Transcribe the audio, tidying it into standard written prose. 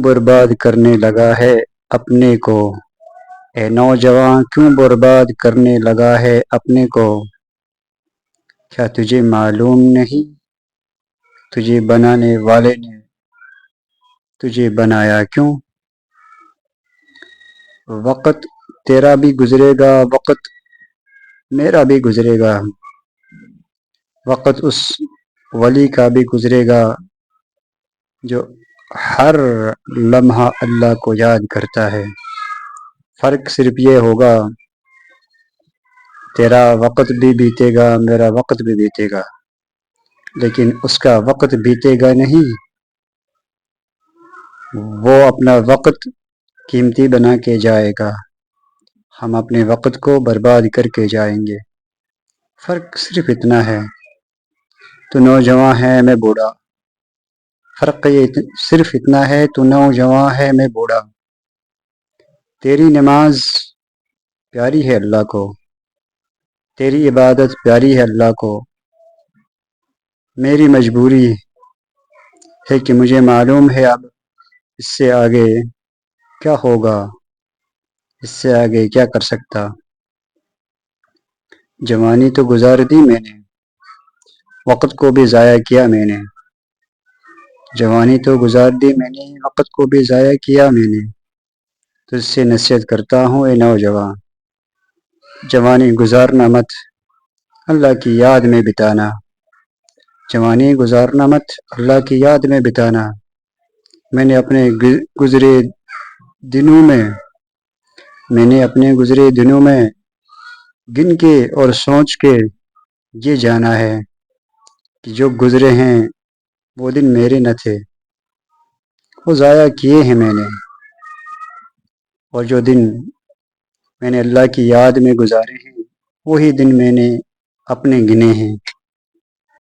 برباد کرنے لگا ہے اپنے کو؟ اے نوجوان کیوں برباد کرنے لگا ہے اپنے کو؟ کیا تجھے معلوم نہیں تجھے بنانے والے نے تجھے بنایا کیوں؟ وقت تیرا بھی گزرے گا، وقت میرا بھی گزرے گا، وقت اس ولی کا بھی گزرے گا جو ہر لمحہ اللہ کو یاد کرتا ہے۔ فرق صرف یہ ہوگا تیرا وقت بھی بیتے گا، میرا وقت بھی بیتے گا، لیکن اس کا وقت بیتے گا نہیں، وہ اپنا وقت قیمتی بنا کے جائے گا، ہم اپنے وقت کو برباد کر کے جائیں گے۔ فرق صرف اتنا ہے، تو نوجوان ہے میں بوڑھا، فرق صرف اتنا ہے، تو نوجوان ہے میں بوڑھا۔ تیری نماز پیاری ہے اللہ کو، تیری عبادت پیاری ہے اللہ کو، میری مجبوری ہے کہ مجھے معلوم ہے اب اس سے آگے کیا ہوگا، اس سے آگے کیا کر سکتا۔ جوانی تو گزار دی میں نے، وقت کو بھی ضائع کیا میں نے، جوانی تو گزار دی میں نے، وقت کو بھی ضائع کیا میں نے۔ تجھ سے نصیحت کرتا ہوں اے نوجوان، جوانی گزارنا مت، اللہ کی یاد میں بتانا، جوانی گزارنا مت، اللہ کی یاد میں بتانا۔ میں نے اپنے گزرے دنوں میں گن کے اور سوچ کے یہ جانا ہے کہ جو گزرے ہیں وہ دن میرے نہ تھے، وہ ضائع کیے ہیں میں نے، اور جو دن میں نے اللہ کی یاد میں گزارے ہیں وہی دن میں نے اپنے گنے ہیں۔